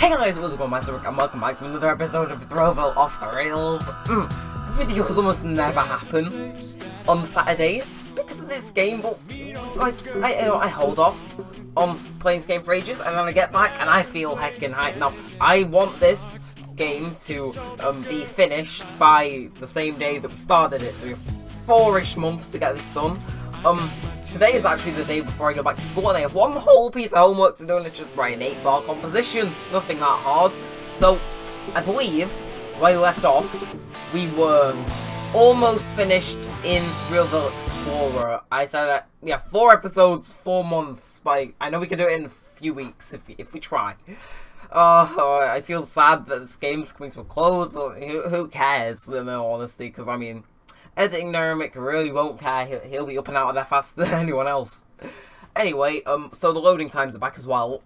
Hey guys, what's going on, Neremik, and welcome back to another episode of Thrillville off the rails. Videos almost never happen on Saturdays because of this game, but like I hold off on playing this game for ages, and then I get back and I feel heckin' hyped. Now I want this game to be finished by the same day that we started it, so we have 4-ish months to get this done. Today is actually the day before I go back to school, and I have one whole piece of homework to do, and it's just write an 8-bar composition. Nothing that hard. So, I believe, where we left off, we were almost finished in Thrillville Explorer. I said, yeah, 4 episodes, 4 months, but I know we can do it in a few weeks if we try. I feel sad that this game's coming to a close, but who cares, in all honesty, because, I mean, editing Neremik really won't care. He'll be up and out of there faster than anyone else. Anyway, so the loading times are back as well.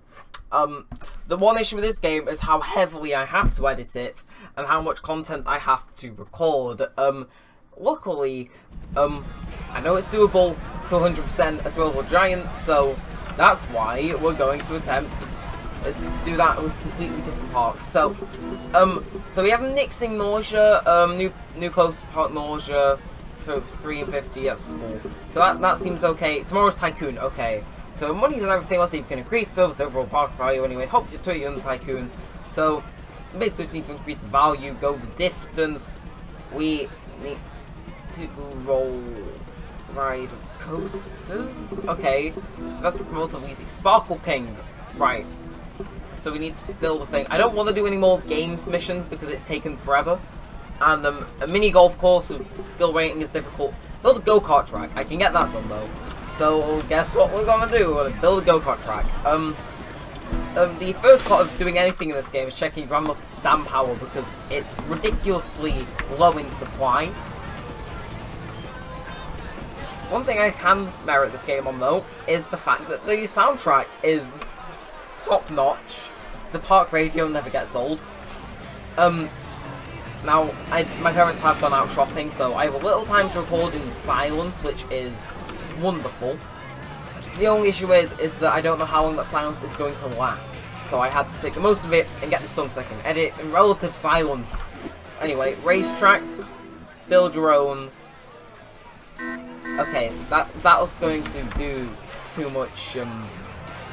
The one issue with this game is how heavily I have to edit it and how much content I have to record. Luckily, I know it's doable to 100% a Thrillville Giant, so that's why we're going to attempt to do that with completely different parts. So we have Nixing Nausea, new close part Nausea, so 3 and 50, that's cool. So that seems okay. Tomorrow's Tycoon, okay. So monies and everything else that you can increase service overall park value anyway. Help you to it on the Tycoon. So basically just need to increase the value, go the distance. We need to ride coasters. Okay, that's relatively easy. Sparkle King, right. So we need to build a thing. I don't want to do any more games missions because it's taken forever. And a mini golf course with skill rating is difficult. Build a go-kart track. I can get that done though. So guess what we're gonna do? We're gonna build a go-kart track. The first part of doing anything in this game is checking you have enough dam power because it's ridiculously low in supply. One thing I can merit this game on though is the fact that the soundtrack is top notch. The park radio never gets old. Now, my parents have gone out shopping, so I have a little time to record in silence, which is wonderful. The only issue is that I don't know how long that silence is going to last, so I had to take the most of it and get this done so I can edit in relative silence. So anyway, racetrack, build your own. Okay, so that was going to do too much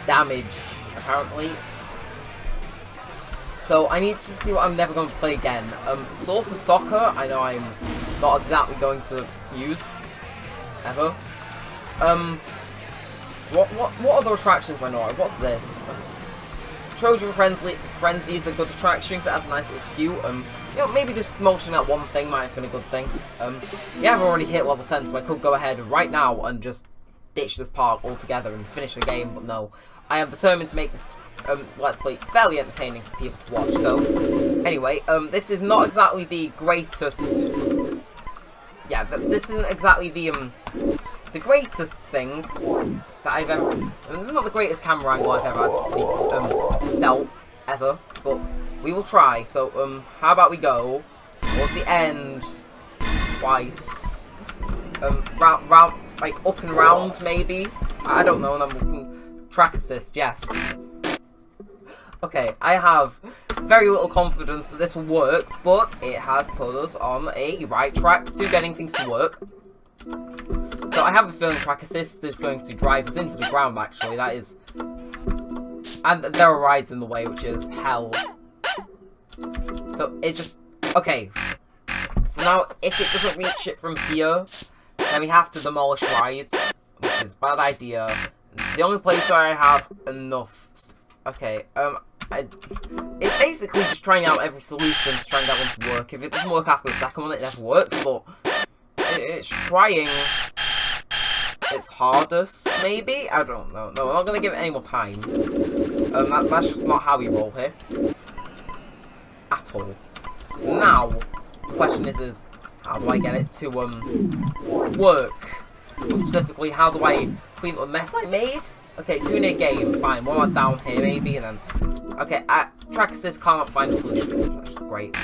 damage, apparently. So I need to see what I'm never going to play again. Source of Soccer, I know I'm not exactly going to use ever. What other attractions am I not? What's this? Trojan Frenzy is a good attraction because it has a nice little queue. You know, maybe just motion that one thing might have been a good thing. Yeah, I've already hit level 10, so I could go ahead right now and just ditch this park altogether and finish the game, but no. I am determined to make this Let's Play fairly entertaining for people to watch. So, anyway, this is not exactly the greatest. Yeah, this isn't exactly the greatest thing that I've ever. This is not the greatest camera angle I've ever had dealt ever, but we will try. So, how about we go towards the end twice? Round, like up and round, maybe. I don't know. And then we'll track assist. Yes. Okay, I have very little confidence that this will work, but it has put us on a right track to getting things to work. So I have a feeling track assist is going to drive us into the ground, actually. That is... And there are rides in the way, which is hell. So it's just... Okay. So now, if it doesn't reach it from here, then we have to demolish rides, which is a bad idea. It's the only place where I have enough... Okay, it's basically just trying out every solution to try and get one to work. If it doesn't work after the second one, it never works, but it's trying its hardest, maybe? I don't know. No, we're not going to give it any more time. That's just not how we roll here. At all. So now, the question is how do I get it to, work? More specifically, how do I clean up the mess I made? Okay, 2-near game, fine. What about down here, maybe? And then... Okay, track assist can't find a solution. That's great.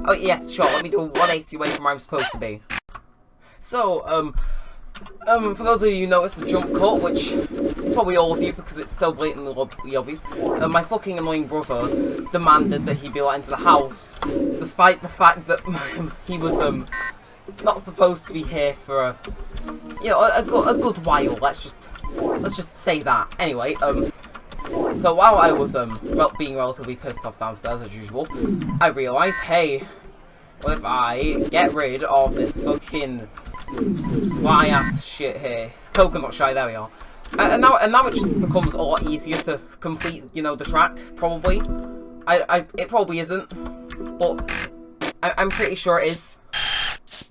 Oh, yes, sure. Let me do a 180 away from where I'm supposed to be. So, for those of you who noticed the jump cut, which is it's probably all of you because it's so blatantly obvious. My fucking annoying brother demanded that he be let into the house, despite the fact that he was not supposed to be here for a good while. Let's just say that. Anyway, so while I was being relatively pissed off downstairs as usual, I realised, hey, what if I get rid of this fucking sly ass shit here? Coconut shy, there we are. And now it just becomes a lot easier to complete, you know, the track, probably. It probably isn't, but I'm pretty sure it is.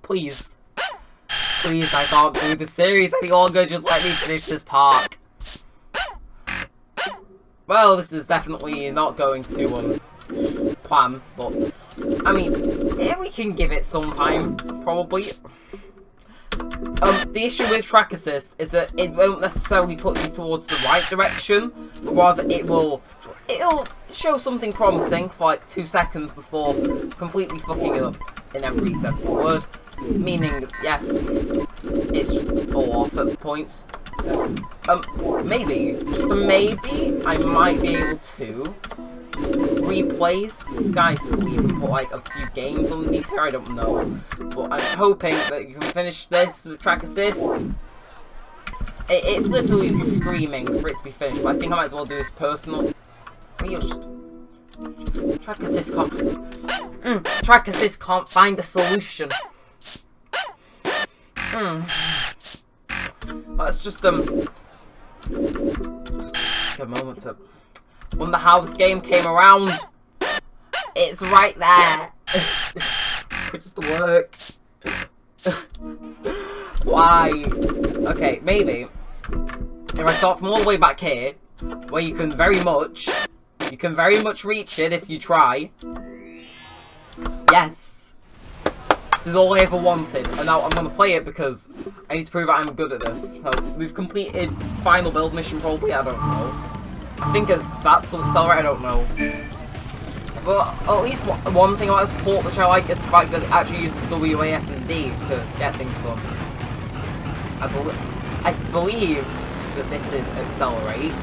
Please. Please, I can't do the series any longer, just let me finish this park. Well, this is definitely not going to, plan, but, I mean, yeah, we can give it some time, probably. The issue with track assist is that it won't necessarily put you towards the right direction, but rather it'll show something promising for like 2 seconds before completely fucking it up in every sense of the word. Meaning, yes, it's all off at points. Maybe, just a maybe, I might be able to replace Sky Sweep and put like a few games underneath here, I don't know. But I'm hoping that you can finish this with track assist. It's literally screaming for it to be finished, but I think I might as well do this personal. Track assist can't. Track assist can't find a solution. Let's just take a moment to wonder how this game came around. It's right there. It just works. Why? Okay, maybe if I start from all the way back here, where you can very much reach it if you try. Yes. This is all I ever wanted, and now I'm going to play it because I need to prove that I'm good at this. So, we've completed final build mission probably, I don't know. I think it's that to accelerate, I don't know. But at least one thing about this port which I like is the fact that it actually uses WASD to get things done. I believe that this is accelerate,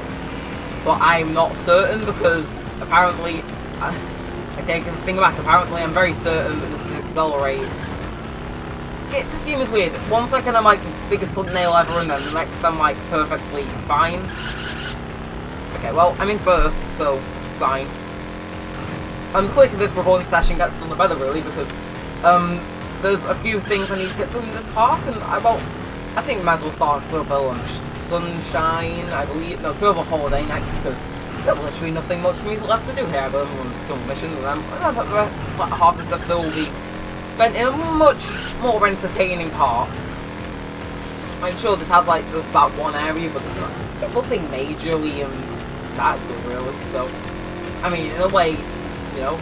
but I'm not certain because apparently, I take everything back, apparently I'm very certain that this is accelerate. This game is weird. 1 second I'm like the biggest thumbnail ever, and then the next I'm like perfectly fine. Okay, well, I'm in first, so it's a sign. The quicker this recording session gets done, the better, really, because there's a few things I need to get done in this park, and I think we might as well start on Thrillville and Sunshine, I believe. No, Thrillville Holiday next, because there's literally nothing much for me left to do here, other than some missions, and then half this episode will be spent in a much more entertaining part. I'm sure this has like that one area, but it's nothing majorly that good, really. So, I mean, in a way, you know,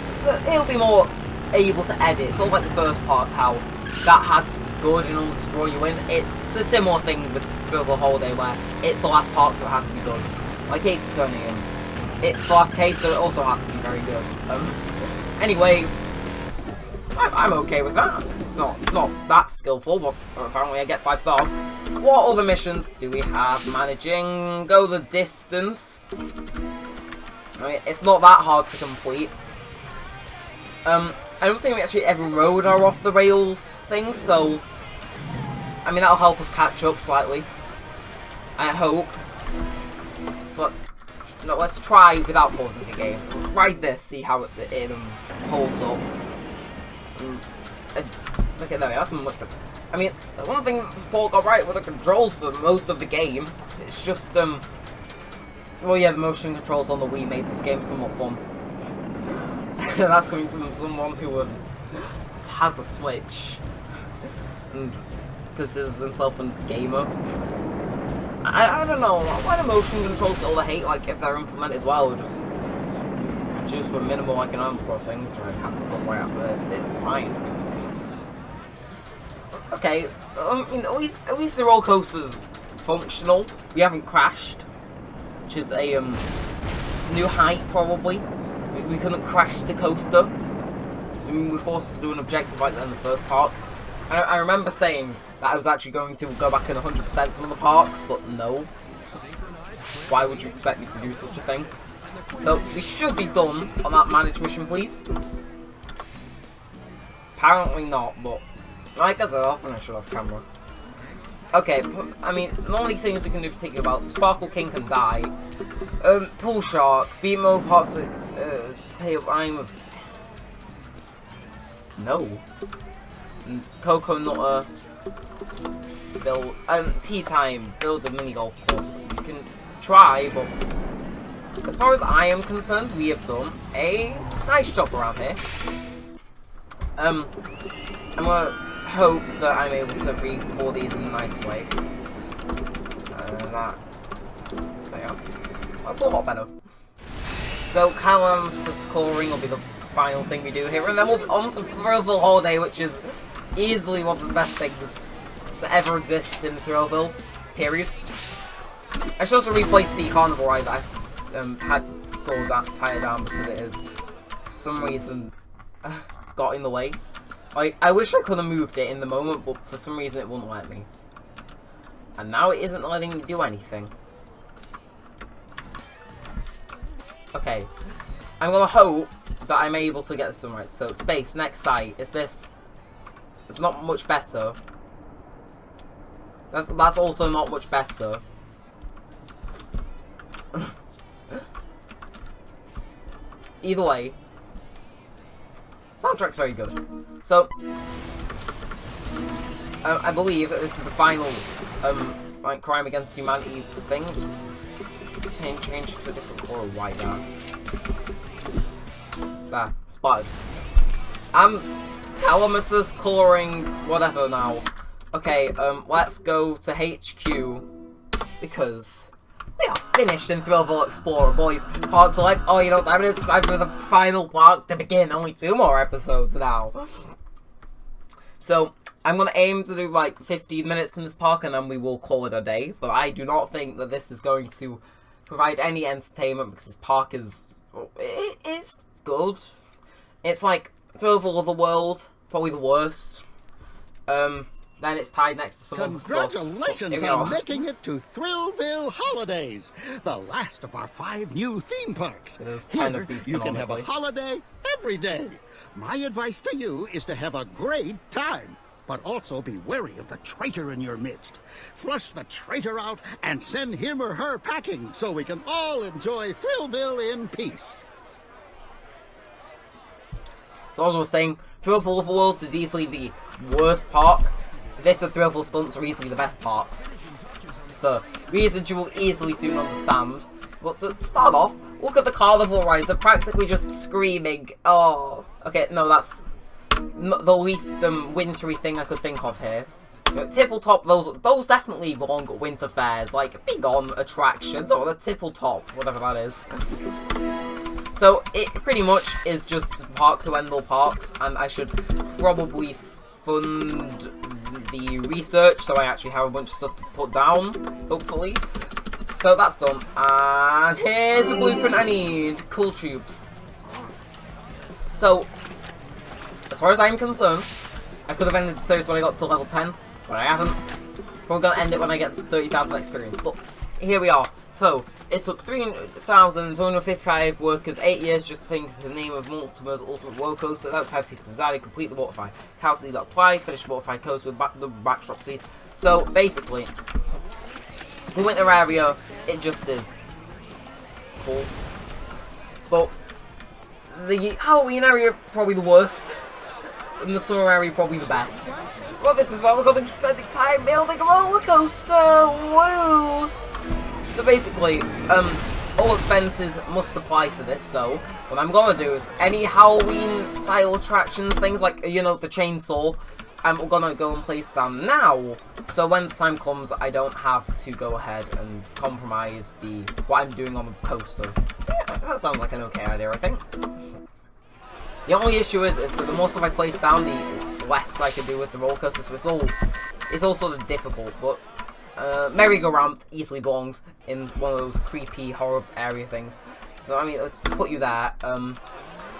it'll be more able to edit. It's all like the first part, how that had to be good in order to draw you in. It's a similar thing with Thrillville Holiday, where it's the last part, so it has to be good. Like Ace Attorney, it's the last case, so it also has to be very good. Anyway, I'm okay with that. It's not that skillful, but apparently I get 5 stars. What other missions do we have? Managing, go the distance. I mean, it's not that hard to complete. I don't think we actually ever rode our off the rails thing, so I mean that'll help us catch up slightly. I hope. So let's try without pausing the game. Let's ride this, see how it holds up. Look at that, that's much better. I mean, the one thing that the sport got right with the controls for most of the game, it's just, well yeah, the motion controls on the Wii made this game somewhat fun. That's coming from someone who has a Switch and considers himself a gamer. I don't know, why do motion controls get all the hate, like, if they're implemented well, or just for minimal, like an Animal Crossing, which I have to put right after this, it's fine. Okay, I mean, at least the roller coaster's functional. We haven't crashed, which is a new height, probably. We couldn't crash the coaster. I mean, we were forced to do an objective like that in the first park. I remember saying that I was actually going to go back and 100% some of the parks, but no. why would you expect me to do such a thing? So, we should be done on that managed mission, please. Apparently not, but I guess I'll finish it off camera. Okay, I mean, the only things we can do particularly about Sparkle King can die. Pool Shark, Beatmo Pots, Tail, I'm of... No. And Coco Nutter, build, Tea Time, build the mini golf course. You can try, but as far as I am concerned, we have done a nice job around here. I'm gonna hope that I'm able to record these in a nice way. There you go. That's a lot better. So, Callum's scoring will be the final thing we do here, and then we'll be on to Thrillville Holiday, which is easily one of the best things to ever exist in Thrillville, period. I should also replace the carnival ride that I've had sold that tire down because it has, for some reason, got in the way. Like, I wish I could have moved it in the moment, but for some reason it wouldn't let me. And now it isn't letting me do anything. Okay. I'm gonna hope that I'm able to get this one right. So, space, next site, is this... It's not much better. That's also not much better. Either way, soundtrack's very good. So, I believe this is the final, like, Crime Against Humanity thing. Change to a different colour, white there. There, spotted. Kilometers, colouring, whatever now. Okay, let's go to HQ, because we are finished in Thrillville Explorer, boys. Park select. Oh, you know, I'm gonna subscribe to the final park to begin. Only 2 more episodes now. So, I'm gonna aim to do like 15 minutes in this park, and then we will call it a day. But I do not think that this is going to provide any entertainment, because this park is... It is good. It's like Thrillville Otherworld, probably the worst. Then it's tied next to some other stuff. Congratulations on making it to Thrillville Holidays, the last of our 5 new theme parks. Here, you can have a holiday every day. My advice to you is to have a great time, but also be wary of the traitor in your midst. Flush the traitor out and send him or her packing so we can all enjoy Thrillville in peace. So as I was saying, Thrillville Otherworld is easily the worst park. This and Thrillville Stunts are easily the best parts. For reasons you will easily soon understand. But to start off, look at the carnival rides. They're practically just screaming. Oh, okay, no, that's the least wintry thing I could think of here. Tippletop, those definitely belong at winter fairs, like big on attractions, or the Tippletop, whatever that is. So it pretty much is just the park to end all parks, and I should probably fund the research so I actually have a bunch of stuff to put down, hopefully. So that's done, and here's the blueprint I need. Cool tubes. So, as far as I'm concerned, I could have ended the series when I got to level 10, but I haven't. Probably gonna end it when I get to 30,000 experience, but here we are. So, it took 3,255 workers 8 years just to think of the name of Mortimer's Ultimate Roller Coaster. That was how to design and complete the waterfall. Council that apply, finish the waterfall coast with the backdrop seat. So, basically, the winter area, it just is cool. But the Halloween area, probably the worst. And the summer area, probably the best. Well, this is why we're going to be spending time building a roller coaster. Woo! So basically, all expenses must apply to this, so what I'm gonna do is any Halloween style attractions, things like, you know, the chainsaw, I'm gonna go and place them now, so when the time comes, I don't have to go ahead and compromise what I'm doing on the coaster. Yeah, that sounds like an okay idea, I think. The only issue is that the more stuff I place down, the less I can do with the roller coaster, so it's all sort of difficult, but merry-go-round easily belongs in one of those creepy horror area things. So I mean, let's put you there.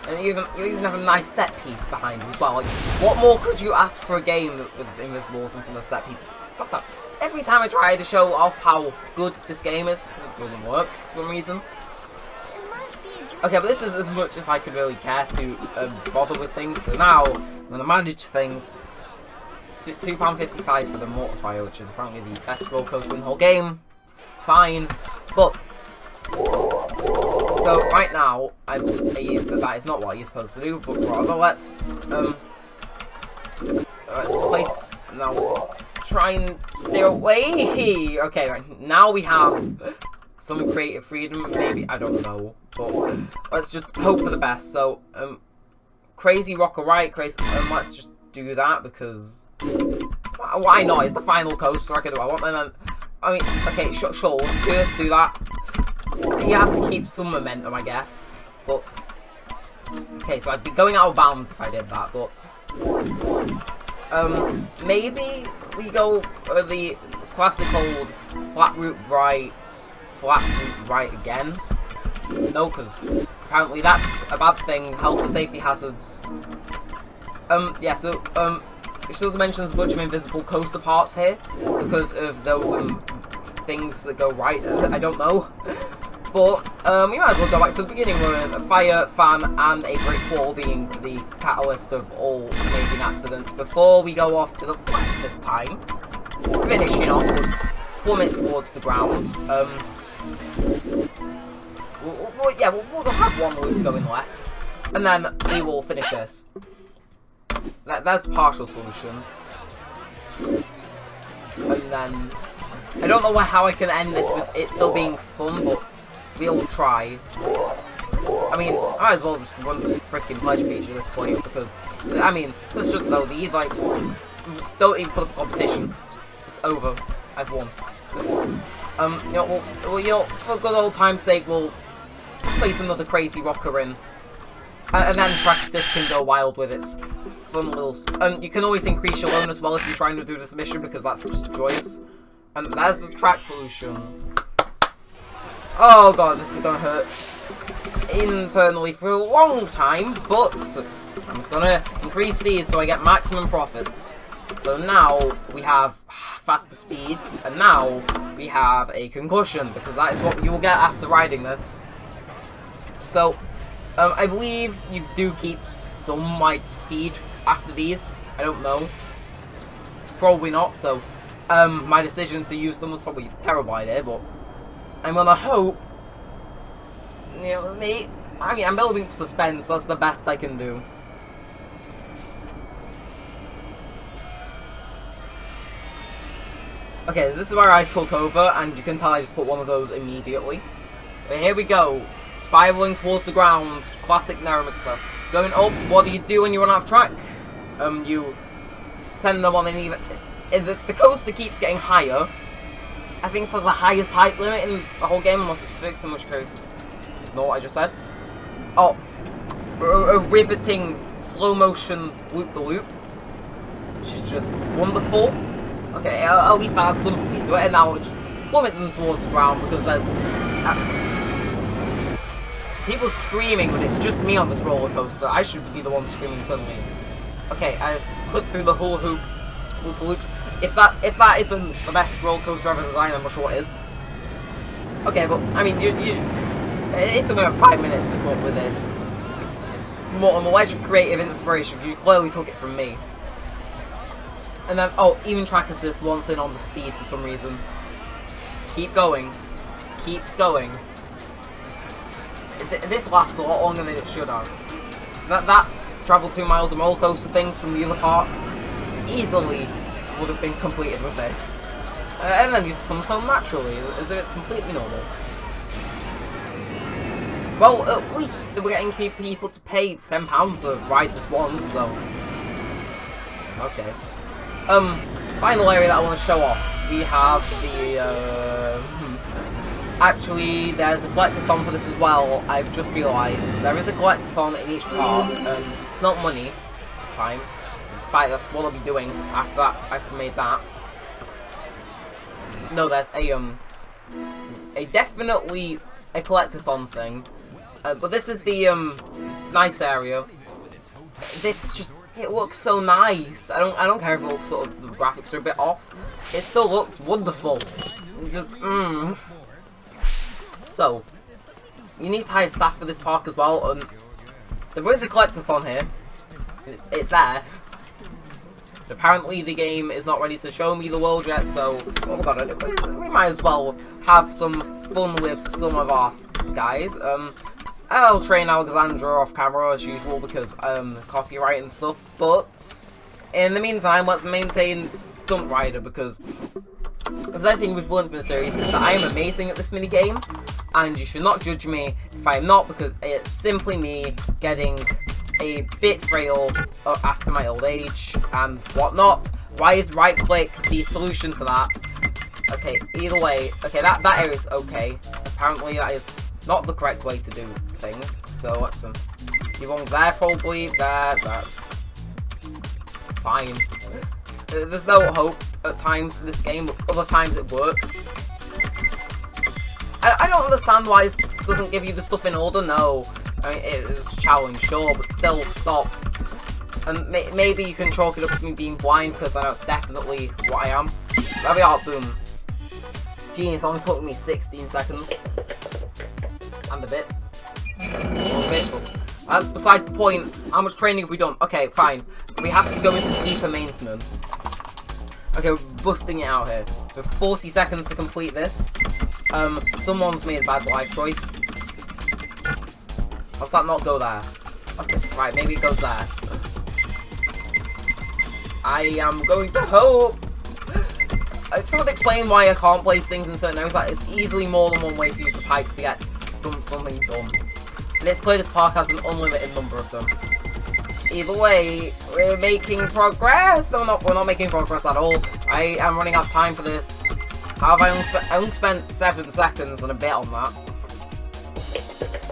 And you even have a nice set piece behind you as well. Like, what more could you ask for a game with invisibles and from the set pieces? God, that every time I try to show off how good this game is, it doesn't work for some reason. Okay, but this is as much as I could really care to bother with things. So now I'm gonna manage things. £2.55 for the Mortifier, which is apparently the best roller coaster in the whole game. Fine, but so right now I believe that is not what you're supposed to do, but rather let's place now. Try and steer away. Okay, right now we have some creative freedom. Maybe, I don't know, but let's just hope for the best. So crazy rocker right, crazy. Let's just do that because why not? It's the final coaster. I can do what I want, and then I mean, okay, sure, just do that. You have to keep some momentum, I guess. But okay, so I'd be going out of bounds if I did that. But maybe we go for the classic old flat route right again. No, because apparently that's a bad thing. Health and safety hazards. Yeah. So which also mentions a bunch of invisible coaster parts here because of those things that go right. I don't know. But we might as well go back to the beginning with a fire, fan, and a brick wall being the catalyst of all amazing accidents. Before we go off to the left this time, finishing off with plummet towards the ground. We'll have one loop going left, and then we will finish this. That's a partial solution. And then I don't know how I can end this with it still being fun, but we'll try. I mean, I might as well just run the freaking pleasure beach at this point because, I mean, let's just know these, like, don't even put up a competition. It's over. I've won. You know, for good old time's sake, we'll place another crazy rocker in. And then track assist can go wild with its fun little... you can always increase your loan as well if you're trying to do this mission because that's just joyous. And that's the track solution. Oh god, this is gonna hurt internally for a long time, but I'm just gonna increase these so I get maximum profit. So now we have faster speeds, and now we have a concussion, because that is what you will get after riding this. So, I believe you do keep some, like, speed after these. I don't know. Probably not, so my decision to use them was probably a terrible idea, but I'm gonna hope, you know, I'm building suspense, that's the best I can do. Okay, so this is where I took over, and you can tell I just put one of those immediately. But here we go, spiraling towards the ground, classic Neremik stuff. Going up, what do you do when you run out of track? You send them on an even... The coaster keeps getting higher. I think it has the highest height limit in the whole game, unless it's fixed in which case. Ignore what I just said. Oh, a riveting slow motion loop-the-loop, which is just wonderful. Okay, at least that has some speed to it, and now we'll just plummet them towards the ground because there's people screaming, but it's just me on this roller coaster. I should be the one screaming suddenly. Okay, I just clip through the hula hoop, loop. If that isn't the best roller coaster ever designed, I'm not sure what is. Okay, but I mean, it took me about 5 minutes to come up with this. More on the leisure creative inspiration. You clearly took it from me. And then, oh, even track assist wants in on the speed for some reason. Just keep going. Just keeps going. This lasts a lot longer than it should have. That travel 2 miles of roller coaster things from the other park easily would have been completed with this. And then just comes home naturally, as if it's completely normal. Well, at least we're getting people to pay £10 to ride this once, so... Okay. Final area that I want to show off. We have the, Actually, there's a collectathon for this as well. I've just realised. There is a collectathon in each park. It's not money this time. Despite that's what I'll be doing after that. I've made that. No, there's a definitely a collectathon thing. But this is the nice area. This is just, it looks so nice. I don't care if it looks sort of, the graphics are a bit off. It still looks wonderful. Just So you need to hire staff for this park as well, and there is a collectathon here. It's there. Apparently the game is not ready to show me the world yet, so we might as well have some fun with some of our guys. I'll train Alexandra off camera as usual because copyright and stuff, but in the meantime let's maintain Stunt Rider, because if there's anything we've learned from the series is that I am amazing at this minigame, and you should not judge me if I'm not, because it's simply me getting a bit frail after my old age and whatnot. Why is right click the solution to that? Okay, either way, okay, that area is okay. Apparently that is not the correct way to do things, so let's you want there probably, there. Fine. There's no hope at times for this game, but other times it works. I don't understand why this doesn't give you the stuff in order. No, I mean, it is a challenge, sure, but still, stop. And maybe you can chalk it up to me being blind, because I know it's definitely what I am. There we are, boom. Genius, only took me 16 seconds. And a bit. But that's besides the point. How much training have we done? Okay, fine. We have to go into deeper maintenance. Okay, we're busting it out here. We have 40 seconds to complete this. Someone's made a bad life choice. How's that not go there? Okay, right, maybe it goes there. I am going to hope. Someone explain why I can't place things in certain areas. Like, it's easily more than one way to use the pike to get something done. And it's clear this park has an unlimited number of them. Either way, we're making progress. No, we're not making progress at all. I am running out of time for this. How have I only spent 7 seconds and a bit on that.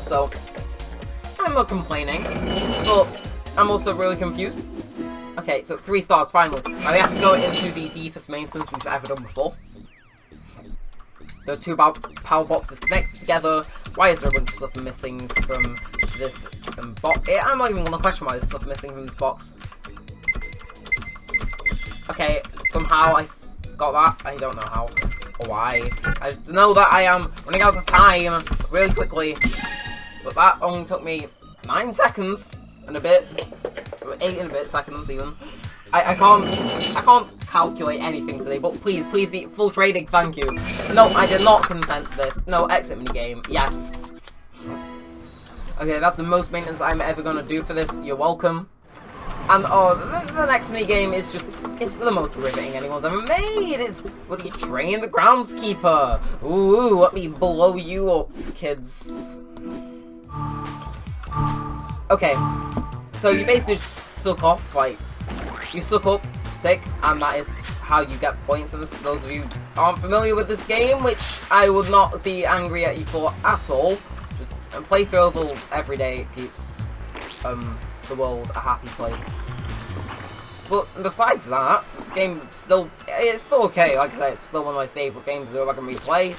So, I'm not complaining, but I'm also really confused. Okay, so 3 stars finally. Now we have to go into the deepest maintenance we've ever done before. There are 2 power boxes connected together. Why is there a bunch of stuff missing from this box? I'm not even going to question why there's stuff missing from this box. Okay, somehow I got that. I don't know how or why. I just know that I am running out of time really quickly. But that only took me 9 seconds and a bit. 8 and a bit seconds even. I can't calculate anything today, but please be full trading, thank you. No, I did not consent to this. No, exit minigame, yes. Okay, that's the most maintenance I'm ever gonna do for this. You're welcome. And the next minigame is just, it's the most riveting anyone's ever made. It's, what do you train the groundskeeper? Ooh, let me blow you up, kids. Okay, so you basically just suck off, like, you suck up, sick, and that is how you get points in this. For those of you who aren't familiar with this game, which I would not be angry at you for at all, just play Thrillville every day. It keeps the world a happy place. But besides that, this game it's still okay. Like I said, it's still one of my favourite games that I can replay.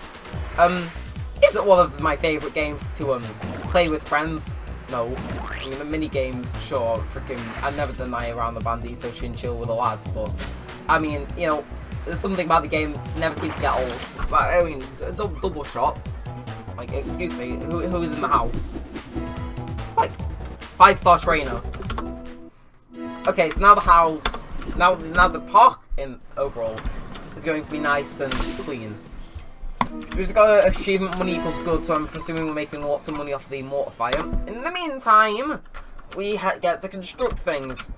Is it one of my favourite games to play with friends? No. I mean, the mini games, sure, freaking, I never deny around the Bandito Chinchill with the lads, but, I mean, you know, there's something about the game that never seems to get old. But, I mean, a double shot. Like, excuse me, who is in the house? Like, 5-star trainer. Okay, so now the house, now the park in overall is going to be nice and clean. So we've got an achievement money equals good, so I'm presuming we're making lots of money off the mortifier. In the meantime, we get to construct things.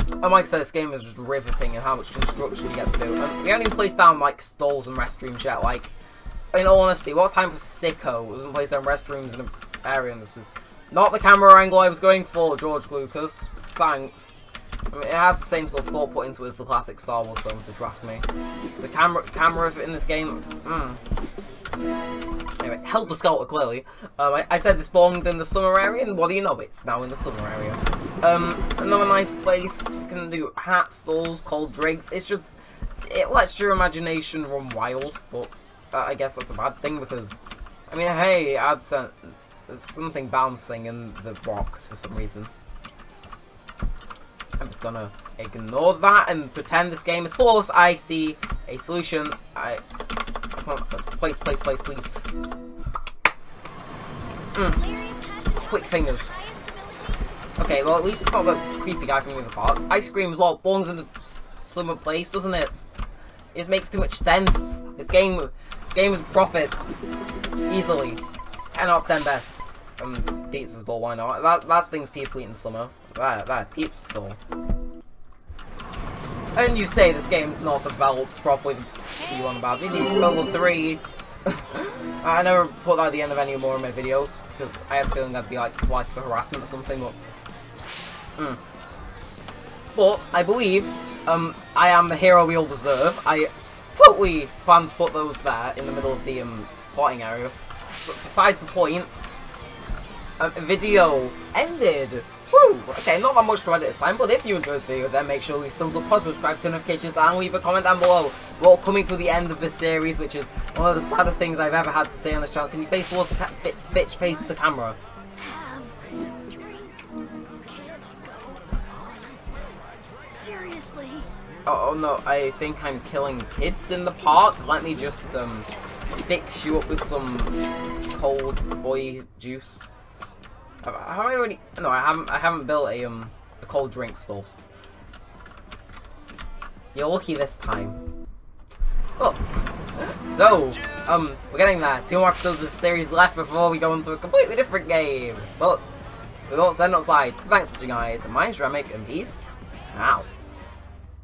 And like I said, this game is just riveting in how much construction you get to do. And we haven't even placed down, like, stalls and restrooms yet. Like, in all honesty, what type of sicko doesn't place down restrooms in an area? And this is not the camera angle I was going for, George Lucas. Thanks. I mean, it has the same sort of thought put into it as the classic Star Wars films, if you ask me. So the camera in this game, Anyway, Helter Skelter, clearly. I said this belonged in the summer area, and what do you know, it's now in the summer area. Another nice place, you can do hats, stalls, cold drinks. It's just, it lets your imagination run wild, but I guess that's a bad thing, because, I mean, hey, AdSense, There's something bouncing in the box for some reason. I'm just gonna ignore that and pretend this game is false. I see a solution. Come on, please. Quick fingers. Okay, well at least it's not the creepy guy from the other parts. Ice cream as well belongs in the summer place, doesn't it? It just makes too much sense. This game is profit easily. 10 out of 10 best. Pizza store, why not? That's things people eat in summer. That pizza store. And you say this game's not developed properly. What you on about? We need level 3. I never put that at the end of any more of my videos because I have a feeling that'd be like flagged for harassment or something. But I believe I am the hero we all deserve. I totally plan to put those there in the middle of the plotting area. But besides the point, video ended. Woo! Okay, not that much to edit this time, but if you enjoyed this video, then make sure to leave a thumbs up, subscribe to notifications, and leave a comment down below. We're all coming to the end of this series, which is one of the saddest things I've ever had to say on this channel. Can you face towards the bitch face the camera? Seriously? Oh no, I think I'm killing kids in the park. Let me just fix you up with some cold boy juice. Have I already? No, I haven't built a cold drink store. You're lucky this time. Oh, so we're getting there. 2 more episodes of this series left before we go into a completely different game. But with all said and outside, thanks for watching, guys. My name's Neremik, and peace out.